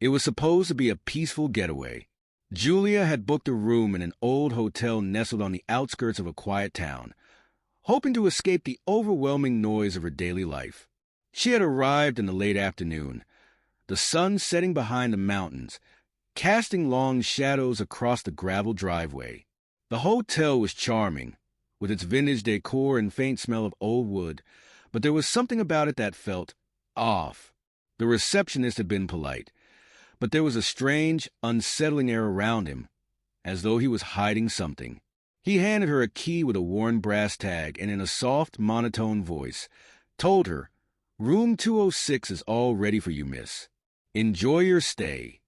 It was supposed to be a peaceful getaway. Julia had booked a room in an old hotel nestled on the outskirts of a quiet town, hoping to escape the overwhelming noise of her daily life. She had arrived in the late afternoon, the sun setting behind the mountains, casting long shadows across the gravel driveway. The hotel was charming, with its vintage decor and faint smell of old wood, but there was something about it that felt off. The receptionist had been polite, but there was a strange, unsettling air around him, as though he was hiding something. He handed her a key with a worn brass tag and in a soft, monotone voice, told her, "Room 206 is all ready for you, miss. Enjoy your stay."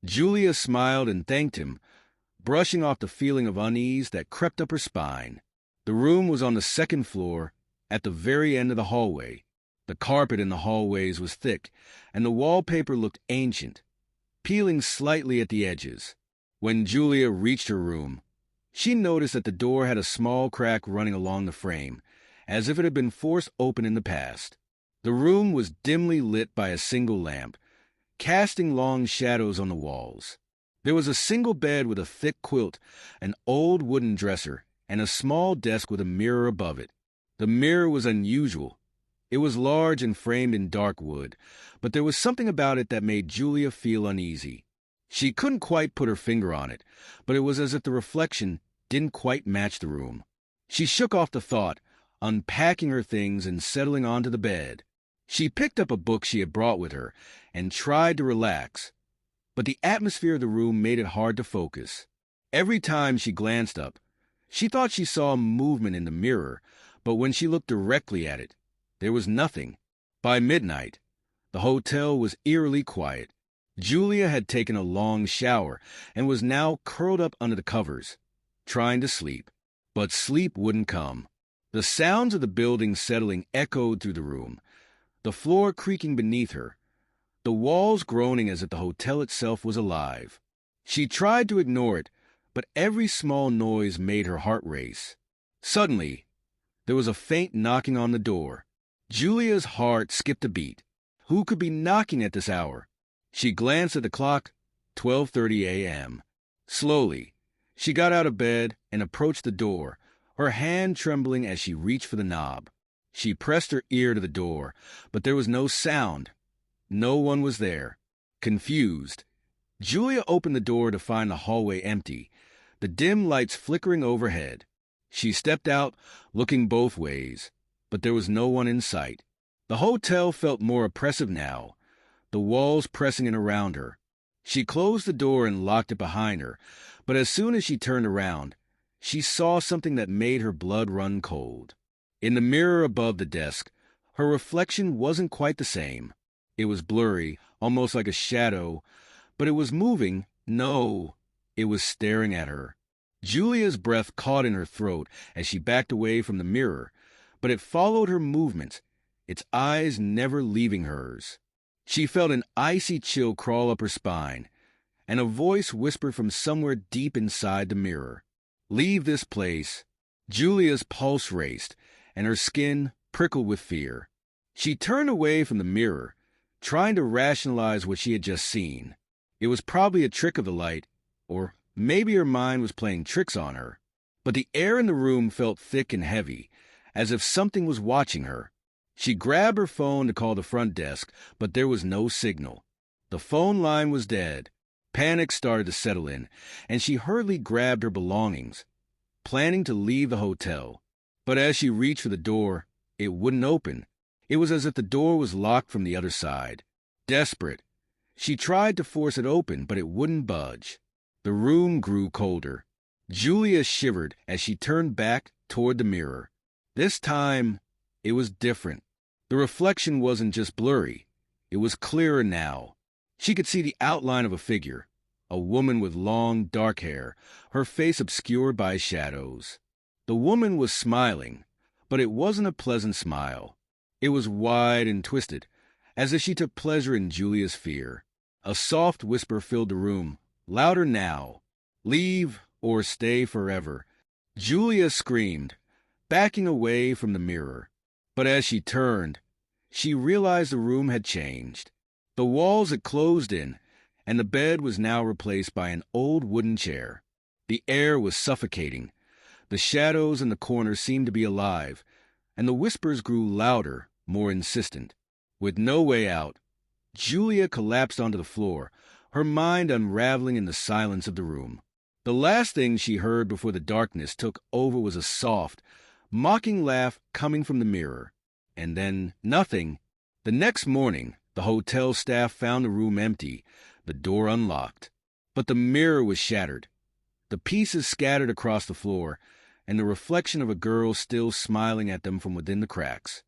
Julia smiled and thanked him, brushing off the feeling of unease that crept up her spine. The room was on the second floor, at the very end of the hallway. The carpet in the hallways was thick, and the wallpaper looked ancient, peeling slightly at the edges. When Julia reached her room, she noticed that the door had a small crack running along the frame, as if it had been forced open in the past. The room was dimly lit by a single lamp, casting long shadows on the walls. There was a single bed with a thick quilt, an old wooden dresser, and a small desk with a mirror above it. The mirror was unusual. It was large and framed in dark wood, but there was something about it that made Julia feel uneasy. She couldn't quite put her finger on it, but it was as if the reflection didn't quite match the room. She shook off the thought, unpacking her things and settling onto the bed. She picked up a book she had brought with her and tried to relax, but the atmosphere of the room made it hard to focus. Every time she glanced up, she thought she saw movement in the mirror, but when she looked directly at it, there was nothing. By midnight, the hotel was eerily quiet. Julia had taken a long shower and was now curled up under the covers, trying to sleep. But sleep wouldn't come. The sounds of the building settling echoed through the room, the floor creaking beneath her, the walls groaning as if the hotel itself was alive. She tried to ignore it, but every small noise made her heart race. Suddenly, there was a faint knocking on the door. Julia's heart skipped a beat. Who could be knocking at this hour? She glanced at the clock, 12:30 a.m. Slowly, she got out of bed and approached the door, her hand trembling as she reached for the knob. She pressed her ear to the door, but there was no sound. No one was there. Confused, Julia opened the door to find the hallway empty, the dim lights flickering overhead. She stepped out, looking both ways, but there was no one in sight. The hotel felt more oppressive now, the walls pressing in around her. She closed the door and locked it behind her, but as soon as she turned around, she saw something that made her blood run cold. In the mirror above the desk, her reflection wasn't quite the same. It was blurry, almost like a shadow, but it was moving. No, it was staring at her. Julia's breath caught in her throat as she backed away from the mirror, but it followed her movements, its eyes never leaving hers. She felt an icy chill crawl up her spine, and a voice whispered from somewhere deep inside the mirror, "Leave this place." Julia's pulse raced, and her skin prickled with fear. She turned away from the mirror, trying to rationalize what she had just seen. It was probably a trick of the light, or maybe her mind was playing tricks on her. But the air in the room felt thick and heavy, as if something was watching her. She grabbed her phone to call the front desk, but there was no signal. The phone line was dead. Panic started to settle in, and she hurriedly grabbed her belongings, planning to leave the hotel. But as she reached for the door, it wouldn't open. It was as if the door was locked from the other side. Desperate, she tried to force it open, but it wouldn't budge. The room grew colder. Julia shivered as she turned back toward the mirror. This time, it was different. The reflection wasn't just blurry. It was clearer now. She could see the outline of a figure, a woman with long, dark hair, her face obscured by shadows. The woman was smiling, but it wasn't a pleasant smile. It was wide and twisted, as if she took pleasure in Julia's fear. A soft whisper filled the room, louder now. "Leave or stay forever." Julia screamed, backing away from the mirror. But as she turned, she realized the room had changed. The walls had closed in, and the bed was now replaced by an old wooden chair. The air was suffocating. The shadows in the corner seemed to be alive, and the whispers grew louder, more insistent. With no way out, Julia collapsed onto the floor, her mind unraveling in the silence of the room. The last thing she heard before the darkness took over was a soft, mocking laugh coming from the mirror. And then nothing. The next morning, the hotel staff found the room empty, the door unlocked. But the mirror was shattered, the pieces scattered across the floor, and the reflection of a girl still smiling at them from within the cracks.